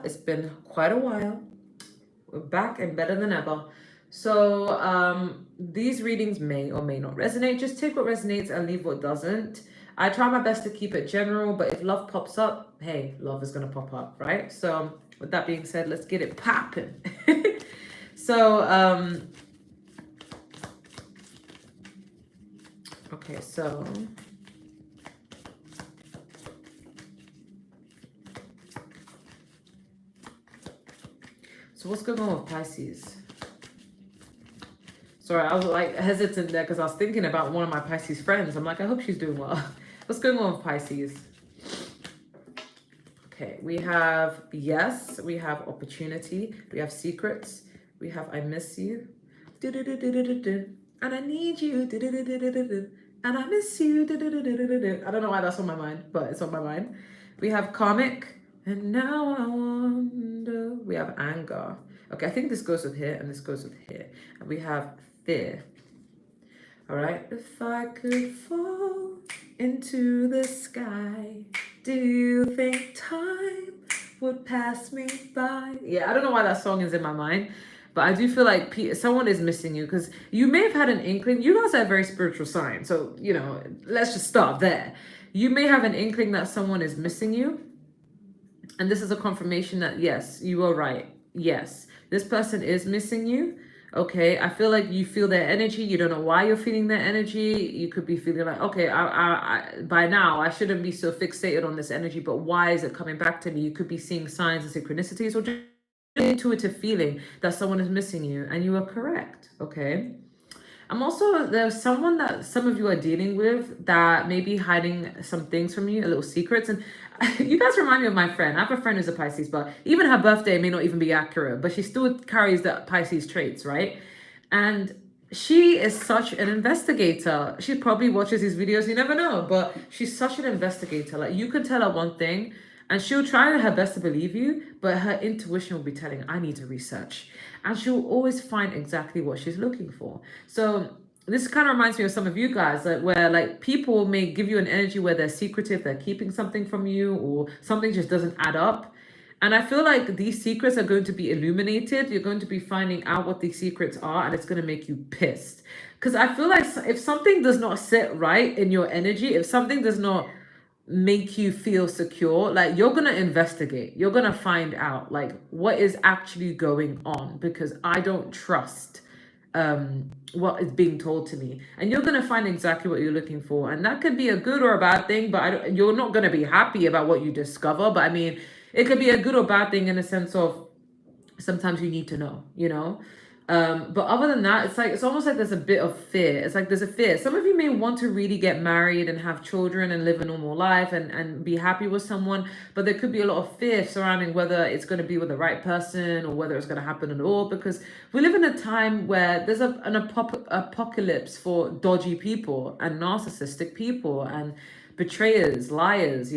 It's been quite a while. We're back and better than ever. So these readings may or may not resonate. Just take what resonates and leave what doesn't. I try my best to keep it general, but if love pops up, hey, love is gonna pop up, right? So with that being said, let's get it popping. so okay, so what's going on with Pisces? Sorry, I was like hesitant there because I was thinking about one of my Pisces friends. I'm like, I hope she's doing well. What's going on with Pisces? Okay, we have yes, we have opportunity, we have secrets, we have I miss you, and I need you, and I miss you. I don't know why that's on my mind, but it's on my mind. We have karmic, and now I wonder. We have anger. Okay, I think this goes with here, and this goes with here. And we have fear. All right. If I could fall into the sky, do you think time would pass me by? Yeah, I don't know why that song is in my mind, but I do feel like someone is missing you because you may have had an inkling. You guys are a very spiritual sign, so let's just start there. You may have an inkling that someone is missing you, and this is a confirmation that yes, you are right. Yes, this person is missing you. Okay, I feel like you feel their energy. You don't know why you're feeling their energy. You could be feeling like, okay, by now I shouldn't be so fixated on this energy, but why is it coming back to me? You could be seeing signs and synchronicities, or just intuitive feeling that someone is missing you, and you are correct. Okay. I'm also, there's someone that some of you are dealing with that may be hiding some things from you, a little secrets. And you guys remind me of my friend. I have a friend who's a Pisces, but even her birthday may not even be accurate, but she still carries the Pisces traits, right? And she is such an investigator. She probably watches these videos, you never know, but she's such an investigator. Like, you could tell her one thing and she'll try her best to believe you, but her intuition will be telling, I need to research. And she'll always find exactly what she's looking for. So this kind of reminds me of some of you guys, like, where like people may give you an energy where they're secretive, they're keeping something from you, or something just doesn't add up. And I feel like these secrets are going to be illuminated. You're going to be finding out what these secrets are, and it's going to make you pissed. Because I feel like if something does not sit right in your energy, if something does not make you feel secure, like, you're gonna investigate, you're gonna find out like what is actually going on, because I don't trust what is being told to me, and you're gonna find exactly what you're looking for. And that could be a good or a bad thing, but you're not gonna be happy about what you discover. But I mean, it could be a good or bad thing in a sense of sometimes you need to know. But other than that, it's like, it's almost like there's a bit of fear. It's like there's a fear. Some of you may want to really get married and have children and live a normal life and be happy with someone, but there could be a lot of fear surrounding whether it's going to be with the right person or whether it's going to happen at all, because we live in a time where there's an apocalypse for dodgy people and narcissistic people and betrayers, liars.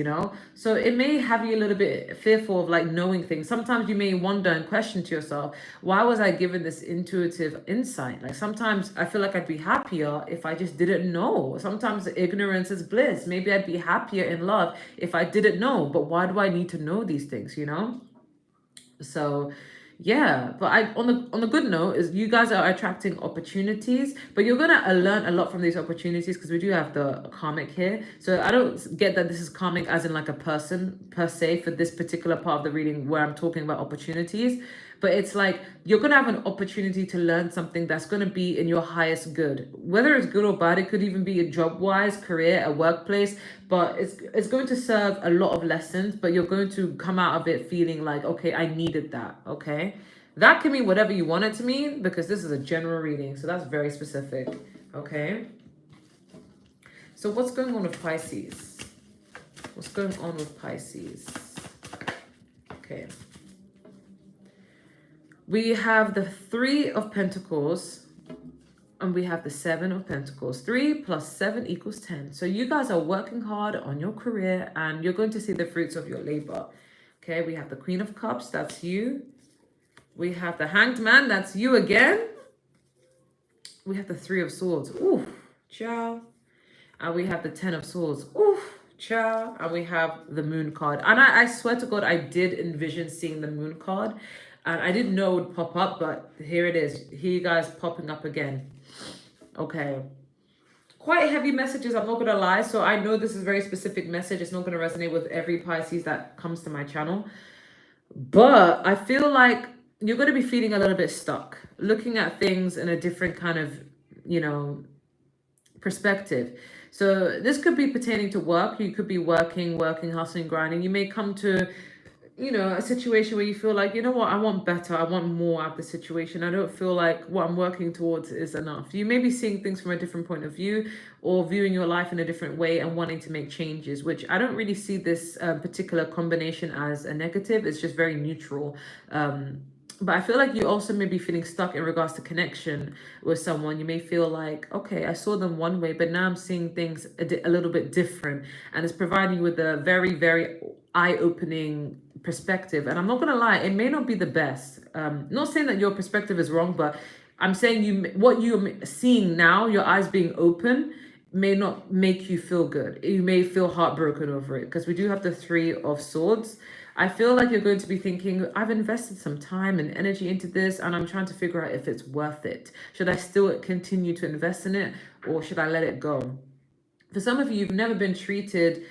So it may have you a little bit fearful of like knowing things. Sometimes you may wonder and question to yourself, why was I given this intuitive insight? Like, sometimes I feel like I'd be happier if I just didn't know. Sometimes ignorance is bliss. Maybe I'd be happier in love if I didn't know. But why do I need to know these things? So yeah, but on the good note is you guys are attracting opportunities, but you're gonna learn a lot from these opportunities, because we do have the karmic here. So I don't get that this is karmic as in like a person per se for this particular part of the reading where I'm talking about opportunities, but it's like you're gonna have an opportunity to learn something that's gonna be in your highest good, whether it's good or bad. It could even be a job wise, career, a workplace, but it's going to serve a lot of lessons, but you're going to come out of it feeling like, okay, I needed that. Okay, that can mean whatever you want it to mean, because this is a general reading, so that's very specific. Okay, so what's going on with Pisces? What's going on with Pisces? Okay, we have the Three of Pentacles and we have the Seven of Pentacles. 3 plus 7 equals 10. So you guys are working hard on your career and you're going to see the fruits of your labor. Okay, we have the Queen of Cups, that's you. We have the Hanged Man, that's you again. We have the Three of Swords. Ooh, ciao. And we have the Ten of Swords. Ooh, Ciao. And we have the moon card. And I swear to God, I did envision seeing the moon card. And I didn't know it would pop up, but here it is. Here you guys popping up again. Okay. Quite heavy messages, I'm not going to lie. So I know this is a very specific message. It's not going to resonate with every Pisces that comes to my channel. But I feel like you're going to be feeling a little bit stuck. Looking at things in a different kind of, you know, perspective. So this could be pertaining to work. You could be working, hustling, grinding. You may come to, you know, a situation where you feel like, you know what, I want better. I want more out of the situation. I don't feel like what I'm working towards is enough. You may be seeing things from a different point of view or viewing your life in a different way and wanting to make changes, which I don't really see this particular combination as a negative. It's just very neutral. But I feel like you also may be feeling stuck in regards to connection with someone. You may feel like, okay, I saw them one way, but now I'm seeing things a little bit different. And it's providing you with a very, very eye-opening perspective. And I'm not going to lie, it may not be the best. Not saying that your perspective is wrong, but I'm saying what you're seeing now, your eyes being open, may not make you feel good. You may feel heartbroken over it because we do have the Three of Swords. I feel like you're going to be thinking, I've invested some time and energy into this and I'm trying to figure out if it's worth it. Should I still continue to invest in it or should I let it go? For some of you, you've never been treated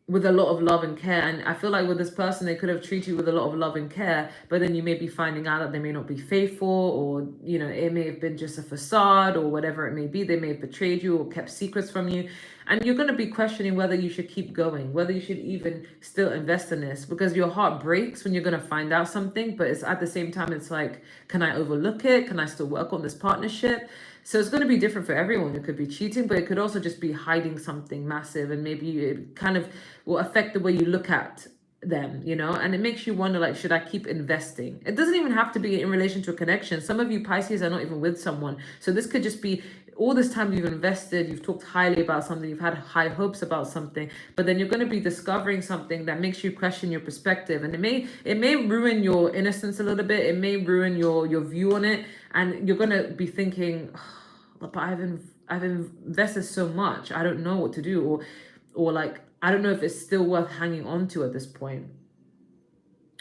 with a lot of love and care. And I feel like with this person, they could have treated you with a lot of love and care, but then you may be finding out that they may not be faithful or, you know, it may have been just a facade or whatever it may be. They may have betrayed you or kept secrets from you. And you're going to be questioning whether you should keep going, whether you should even still invest in this, because your heart breaks when you're going to find out something. But it's at the same time, it's like, can I overlook it? Can I still work on this partnership? So it's going to be different for everyone. It could be cheating, but it could also just be hiding something massive. And maybe it kind of will affect the way you look at them, you know, and it makes you wonder, like, should I keep investing? It doesn't even have to be in relation to a connection. Some of you Pisces are not even with someone. So this could just be all this time you've invested, you've talked highly about something, you've had high hopes about something, but then you're going to be discovering something that makes you question your perspective. And it may ruin your innocence a little bit. It may ruin your view on it. And you're going to be thinking, oh, but I've invested so much. I don't know what to do. Or like, I don't know if it's still worth hanging on to at this point.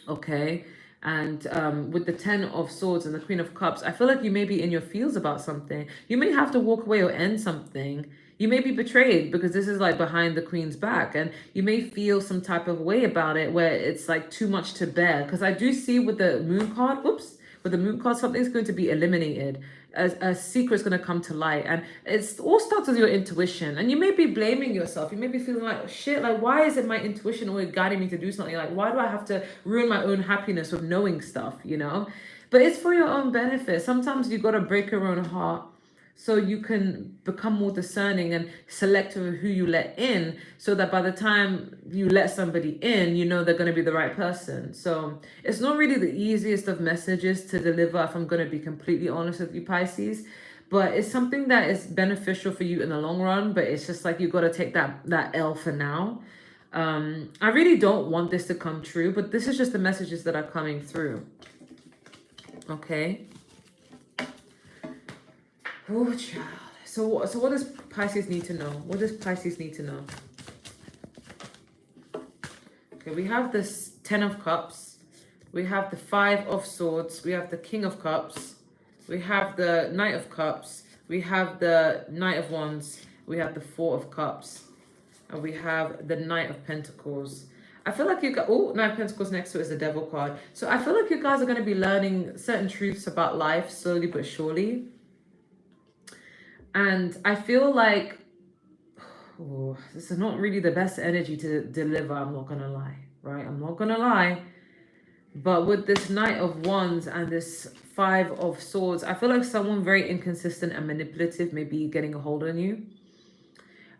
Okay. And with the Ten of Swords and the Queen of Cups, I feel like you may be in your feels about something. You may have to walk away or end something. You may be betrayed because this is like behind the Queen's back. And you may feel some type of way about it where it's like too much to bear. Because I do see with the Moon card, with the Moon card, something's going to be eliminated. A secret's going to come to light, and it all starts with your intuition. And you may be blaming yourself. You may be feeling like, shit, like, why is it my intuition always guiding me to do something? Like, why do I have to ruin my own happiness with knowing stuff, you know? But it's for your own benefit. Sometimes you got to break your own heart so you can become more discerning and selective of who you let in, so that by the time you let somebody in, you know they're going to be the right person. So it's not really the easiest of messages to deliver, if I'm going to be completely honest with you, Pisces. But it's something that is beneficial for you in the long run. But it's just like you got to take that L for now. I really don't want this to come true, but this is just the messages that are coming through. Okay. Oh, child. So what does Pisces need to know? What does Pisces need to know? Okay, we have this Ten of Cups. We have the Five of Swords. We have the King of Cups. We have the Knight of Cups. We have the Knight of Wands. We have the Four of Cups. And we have the Knight of Pentacles. I feel like you got, oh, Knight of Pentacles next to it is the Devil card. So I feel like you guys are going to be learning certain truths about life slowly but surely. And I feel like, oh, this is not really the best energy to deliver, I'm not going to lie, right? I'm not going to lie. But with this Knight of Wands and this Five of Swords, I feel like someone very inconsistent and manipulative may be getting a hold on you.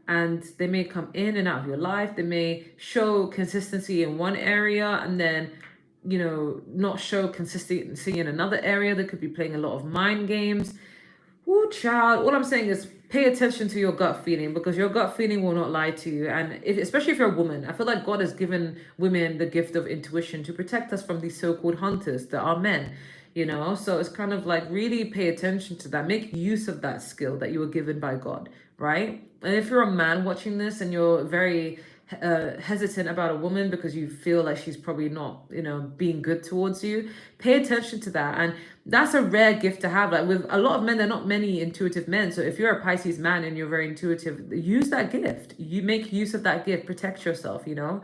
And they may come in and out of your life. They may show consistency in one area and then, you know, not show consistency in another area. They could be playing a lot of mind games. Oh, child, all I'm saying is pay attention to your gut feeling, because your gut feeling will not lie to you. And especially if you're a woman, I feel like God has given women the gift of intuition to protect us from these so-called hunters that are men. you know? So it's kind of like really pay attention to that. Make use of that skill that you were given by God, right? And if you're a man watching this and you're very hesitant about a woman because you feel like she's probably not, you know, being good towards you, pay attention to that. And that's a rare gift to have. Like with a lot of men, there are not many intuitive men. So if you're a Pisces man and you're very intuitive, use that gift. You make use of that gift, protect yourself, you know?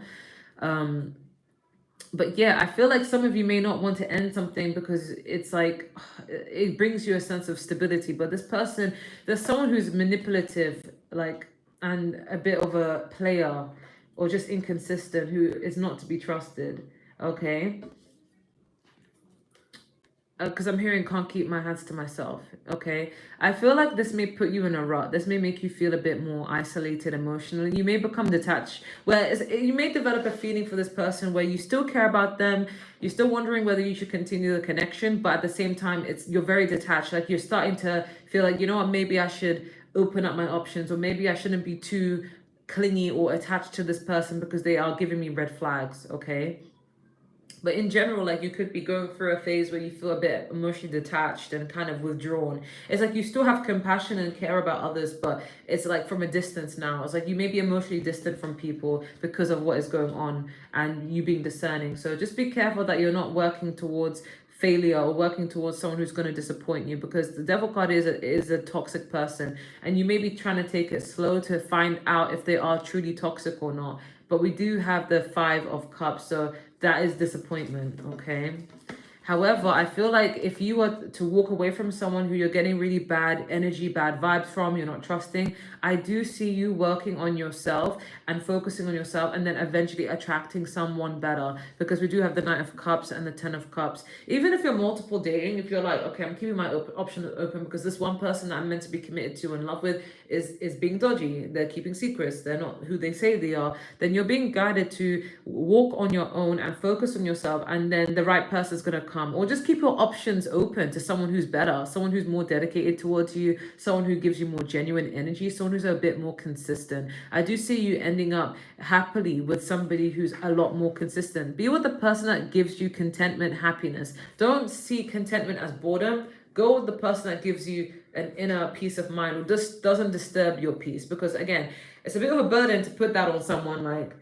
But yeah, I feel like some of you may not want to end something because it's like it brings you a sense of stability. But this person, there's someone who's manipulative, like, and a bit of a player or just inconsistent who is not to be trusted. Okay. Because I'm hearing can't keep my hands to myself. Okay. I feel like this may put you in a rut. This may make you feel a bit more isolated emotionally. You may become detached, where you may develop a feeling for this person where you still care about them. You're still wondering whether you should continue the connection, but at the same time, you're very detached. Like you're starting to feel like, you know what, maybe I should open up my options, or maybe I shouldn't be too clingy or attached to this person because they are giving me red flags. Okay. But in general, like you could be going through a phase where you feel a bit emotionally detached and kind of withdrawn. It's like you still have compassion and care about others, but it's like from a distance now. It's like you may be emotionally distant from people because of what is going on and you being discerning. So just be careful that you're not working towards failure or working towards someone who's going to disappoint you, because the devil card is a toxic person, and you may be trying to take it slow to find out if they are truly toxic or not. But we do have the 5 of Cups, so that is disappointment. Okay. However, I feel like if you were to walk away from someone who you're getting really bad energy, bad vibes from, you're not trusting, I do see you working on yourself and focusing on yourself, and then eventually attracting someone better, because we do have the Knight of Cups and the 10 of Cups. Even if you're multiple dating, if you're like, okay, I'm keeping my options open because this one person that I'm meant to be committed to and love with is being dodgy, they're keeping secrets, they're not who they say they are, then you're being guided to walk on your own and focus on yourself, and then the right person is going to come. Or just keep your options open to someone who's better, someone who's more dedicated towards you, someone who gives you more genuine energy, someone who's a bit more consistent. I do see you ending up happily with somebody who's a lot more consistent. Be with the person that gives you contentment, happiness. Don't see contentment as boredom. Go with the person that gives you an inner peace of mind, or just doesn't disturb your peace. Because again, it's a bit of a burden to put that on someone, like,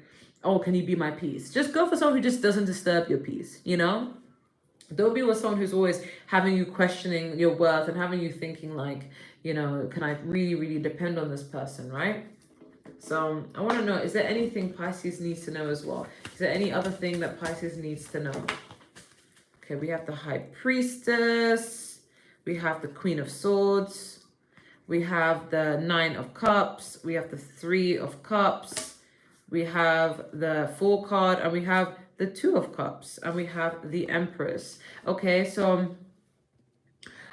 oh, can you be my peace? Just go for someone who just doesn't disturb your peace, you know? Don't be with someone who's always having you questioning your worth and having you thinking like, you know, can I really, really depend on this person, right? So I want to know, is there anything Pisces needs to know as well? Is there any other thing that Pisces needs to know? Okay, we have the High Priestess. We have the Queen of Swords. We have the 9 of Cups. We have the 3 of Cups. We have the 4 card, and we have the 2 of Cups, and we have the Empress. Okay, so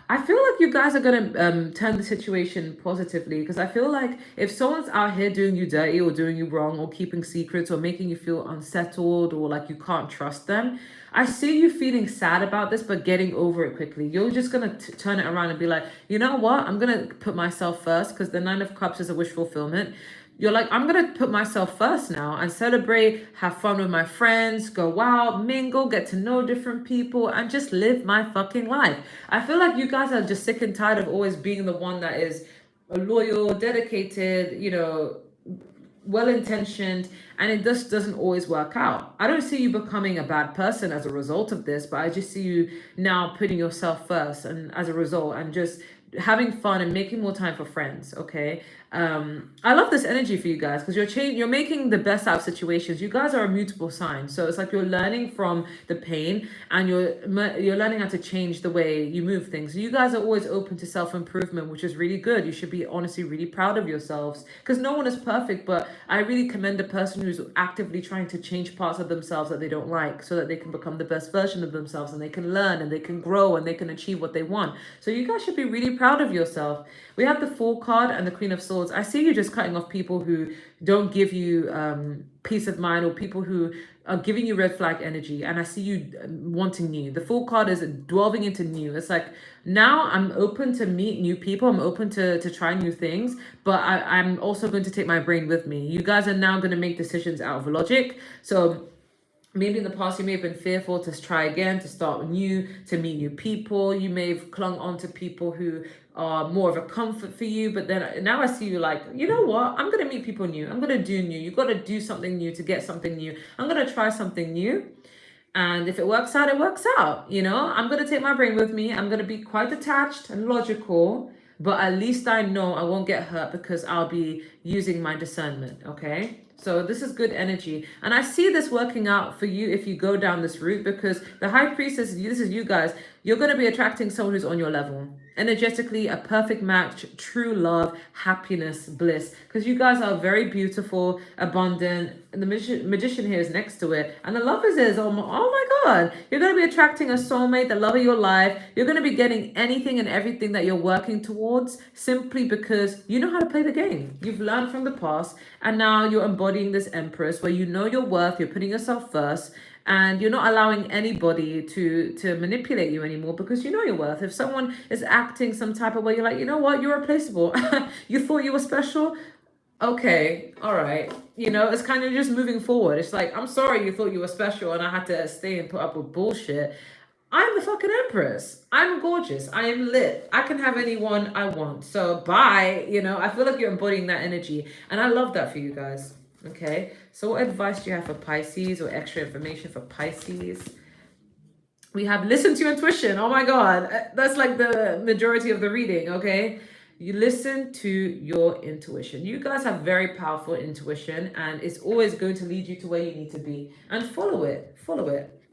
I feel like you guys are going to turn the situation positively, because I feel like if someone's out here doing you dirty or doing you wrong or keeping secrets or making you feel unsettled or like you can't trust them, I see you feeling sad about this, but getting over it quickly. You're just going to turn it around and be like, you know what? I'm going to put myself first, because the 9 of Cups is a wish fulfillment. You're like, I'm going to put myself first now and celebrate, have fun with my friends, go out, mingle, get to know different people, and just live my fucking life. I feel like you guys are just sick and tired of always being the one that is loyal, dedicated, you know, well-intentioned, and it just doesn't always work out. I don't see you becoming a bad person as a result of this, but I just see you now putting yourself first, and as a result, and just having fun and making more time for friends. Okay. I love this energy for you guys, because you're making the best out of situations. You guys are a mutable sign, so it's like you're learning from the pain, and you're learning how to change the way you move things. You guys are always open to self-improvement, which is really good. You should be honestly really proud of yourselves, because no one is perfect, but I really commend the person who's actively trying to change parts of themselves that they don't like, so that they can become the best version of themselves, and they can learn, and they can grow, and they can achieve what they want. So you guys should be really proud of yourself. We have the 4 card and the Queen of Swords. I see you just cutting off people who don't give you peace of mind, or people who are giving you red flag energy, and I see you wanting new. The 4 card is delving into new. It's like, now I'm open to meet new people, I'm open to try new things, but I'm also going to take my brain with me. You guys are now going to make decisions out of logic. So Maybe in the past you may have been fearful to try again, to start new, to meet new people. You may have clung on to people who are more of a comfort for you, but then now I see you like, you know what, I'm going to meet people new, I'm going to do new. You got to do something new to get something new. I'm going to try something new, and if it works out, it works out. I'm going to take my brain with me. I'm going to be quite detached and logical, but at least I know I won't get hurt because I'll be using my discernment. Okay. So this is good energy. And I see this working out for you if you go down this route, because the high priestess, this is you guys, you're going to be attracting someone who's on your level. Energetically, a perfect match, true love, happiness, bliss. Because you guys are very beautiful, abundant. And the magician here is next to it. And the lovers is, oh my God, you're going to be attracting a soulmate, the love of your life. You're going to be getting anything and everything that you're working towards simply because you know how to play the game. You've learned from the past, and now you're embodying this Empress where you know your worth, you're putting yourself first, and you're not allowing anybody to manipulate you anymore because you know your worth. If someone is acting some type of way, you're like, you know what, you're replaceable. You thought you were special? Okay, all right. It's kind of just moving forward. It's like, I'm sorry you thought you were special and I had to stay and put up with bullshit. I'm the fucking Empress. I'm gorgeous. I am lit. I can have anyone I want. So bye. I feel like you're embodying that energy. And I love that for you guys. Okay. So what advice do you have for Pisces, or extra information for Pisces? We have listen to your intuition. Oh my God. That's like the majority of the reading. Okay. You listen to your intuition. You guys have very powerful intuition, and it's always going to lead you to where you need to be, and follow it.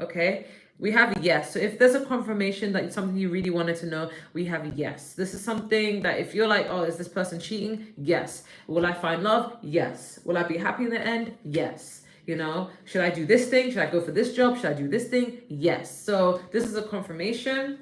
Okay. We have yes. So if there's a confirmation that it's something you really wanted to know, we have yes. This is something that if you're like, oh, is this person cheating? Yes. Will I find love? Yes. Will I be happy in the end? Yes. Should I do this thing? Should I go for this job? Should I do this thing? Yes. So this is a confirmation.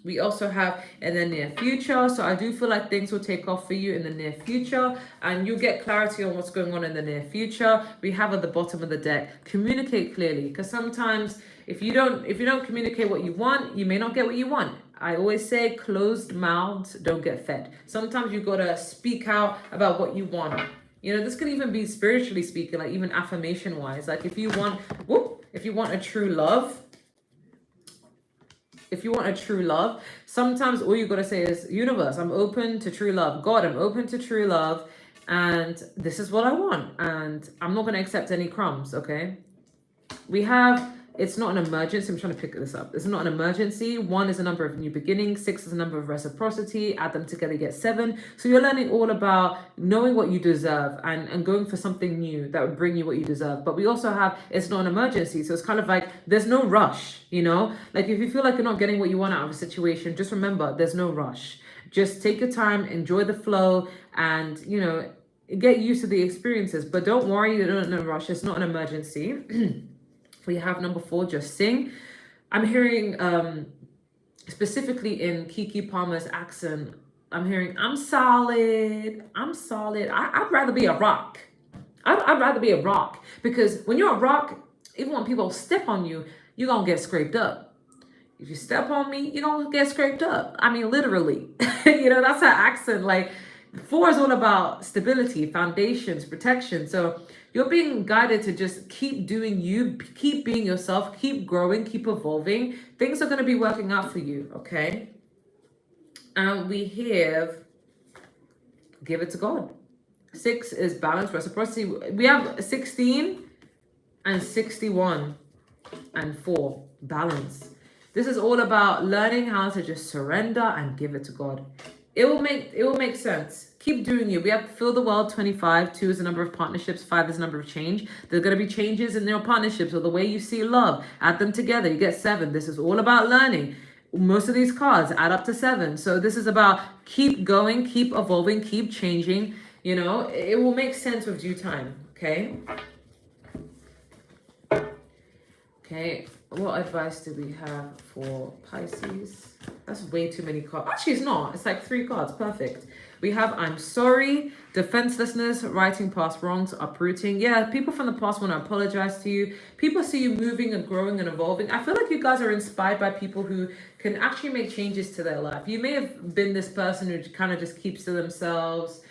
We also have in the near future. So I do feel like things will take off for you in the near future, and you'll get clarity on what's going on in the near future. We have at the bottom of the deck, communicate clearly, because sometimes if you don't communicate what you want, you may not get what you want. I always say closed mouths don't get fed. Sometimes you gotta speak out about what you want. This could even be spiritually speaking, like even affirmation wise. Like if you want a true love, sometimes all you gotta say is, universe, I'm open to true love. God, I'm open to true love, and this is what I want, and I'm not gonna accept any crumbs. Okay. We have, it's not an emergency. I'm trying to pick this up. It's not an emergency. 1 is a number of new beginnings. 6 is a number of reciprocity. Add them together, you get 7. So you're learning all about knowing what you deserve and going for something new that would bring you what you deserve. But we also have, it's not an emergency. So it's kind of like, there's no rush, Like if you feel like you're not getting what you want out of a situation, just remember, there's no rush. Just take your time, enjoy the flow, and, get used to the experiences. But don't worry, you're not in a rush. It's not an emergency. We have number 4, just sing. I'm hearing specifically in Kiki Palmer's accent, I'm hearing, I'm solid. I'd rather be a rock. I'd rather be a rock, because when you're a rock, even when people step on you, you're going to get scraped up. If you step on me, you're going to get scraped up. I mean, literally. That's her accent. Like, 4 is all about stability, foundations, protection. So you're being guided to just keep doing you, keep being yourself, keep growing, keep evolving. Things are going to be working out for you, okay? And we have, give it to God. 6 is balance, reciprocity. We have 16 and 61 and 4, balance. This is all about learning how to just surrender and give it to God. It will make sense. Keep doing you. We have Fill the World 25. 2 is the number of partnerships. 5 is the number of change. There's going to be changes in your partnerships or the way you see love. Add them together. You get 7. This is all about learning. Most of these cards add up to 7. So this is about keep going, keep evolving, keep changing. It will make sense with due time. Okay. Okay. What advice do we have for Pisces? That's way too many cards. Actually, it's not. It's like 3 cards. Perfect. We have I'm sorry, defenselessness, righting past wrongs, uprooting. Yeah, people from the past want to apologize to you. People see you moving and growing and evolving. I feel like you guys are inspired by people who can actually make changes to their life. You may have been this person who kind of just keeps to themselves.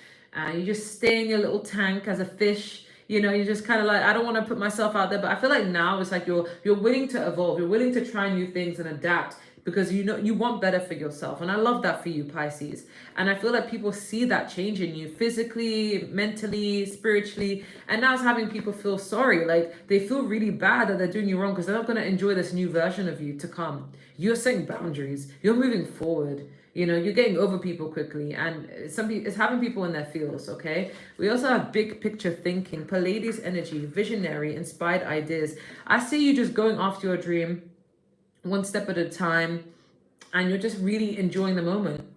You just stay in your little tank as a fish You know, you're just kind of like, I don't want to put myself out there, but I feel like now it's like you're willing to evolve, you're willing to try new things and adapt because you know you want better for yourself. And I love that for you, Pisces. And I feel like people see that change in you physically, mentally, spiritually, and now it's having people feel sorry, like they feel really bad that they're doing you wrong because they're not going to enjoy this new version of you to come. You're setting boundaries, you're moving forward. You know, you're getting over people quickly, and some people, it's having people in their feels, okay? We also have big picture thinking, Pallades energy, visionary, inspired ideas. I see you just going after your dream one step at a time, and you're just really enjoying the moment.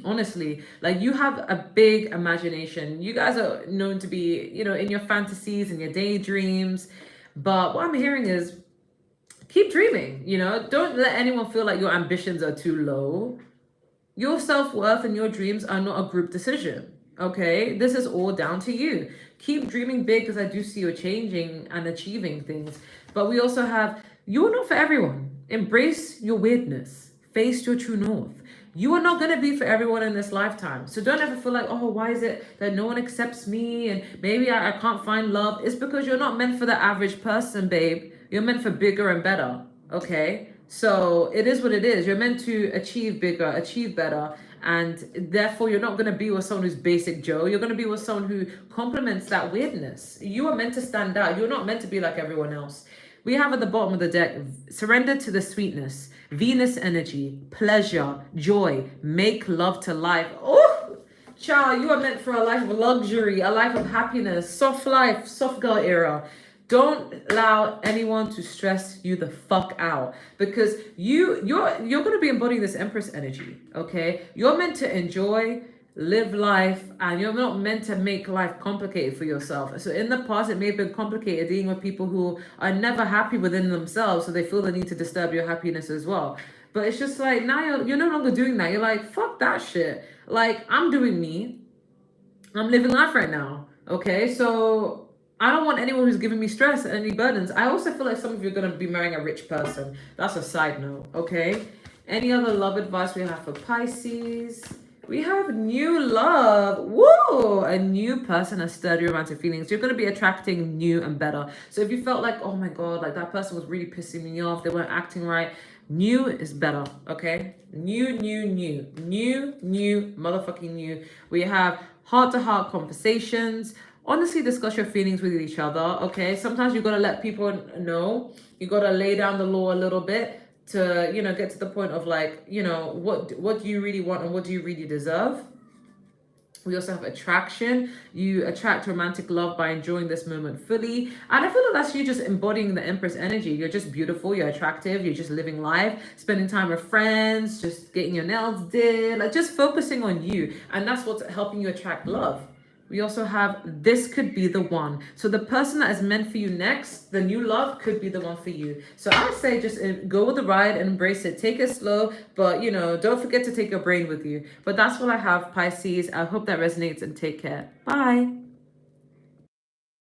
Honestly, like you have a big imagination. You guys are known to be, you know, in your fantasies and your daydreams. But what I'm hearing is keep dreaming, you know, don't let anyone feel like your ambitions are too low. Your self-worth and your dreams are not a group decision, okay? This is all down to you. Keep dreaming big because I do see you changing and achieving things. But we also have, you're not for everyone. Embrace your weirdness. Face your true north. You are not going to be for everyone in this lifetime. So don't ever feel like, oh, why is it that no one accepts me and maybe I can't find love? It's because you're not meant for the average person, babe. You're meant for bigger and better, okay? So it is what it is. You're meant to achieve bigger, achieve better, and therefore you're not going to be with someone who's basic Joe. You're going to be with someone who complements that weirdness. You are meant to stand out. You're not meant to be like everyone else. We have at the bottom of the deck, surrender to the sweetness, Venus energy, pleasure, joy, make love to life. Oh, child, you are meant for a life of luxury, a life of happiness, soft life, soft girl era. Don't allow anyone to stress you the fuck out, because you're going to be embodying this Empress energy, okay? You're meant to enjoy, live life, and you're not meant to make life complicated for yourself. So in the past, it may have been complicated dealing with people who are never happy within themselves, so they feel the need to disturb your happiness as well. But it's just like, now you're no longer doing that. You're like, fuck that shit. Like, I'm doing me. I'm living life right now, okay? So I don't want anyone who's giving me stress and any burdens. I also feel like some of you are going to be marrying a rich person. That's a side note, okay? Any other love advice we have for Pisces? We have new love. Woo! A new person has sturdy romantic feelings. You're going to be attracting new and better. So if you felt like, oh my God, like that person was really pissing me off, they weren't acting right, new is better, okay? New, motherfucking new. We have heart-to-heart conversations. Honestly, discuss your feelings with each other, okay? Sometimes you got to let people know. You got to lay down the law a little bit to, you know, get to the point of like, you know, what do you really want and what do you really deserve? We also have attraction. You attract romantic love by enjoying this moment fully. And I feel like that's you just embodying the Empress energy. You're just beautiful, you're attractive, you're just living life, spending time with friends, just getting your nails did, like just focusing on you. And that's what's helping you attract love. We also have, this could be the one. So the person that is meant for you next, the new love could be the one for you. So I would say just go with the ride and embrace it. Take it slow, but you know, don't forget to take your brain with you. But that's what I have, Pisces. I hope that resonates and take care. Bye.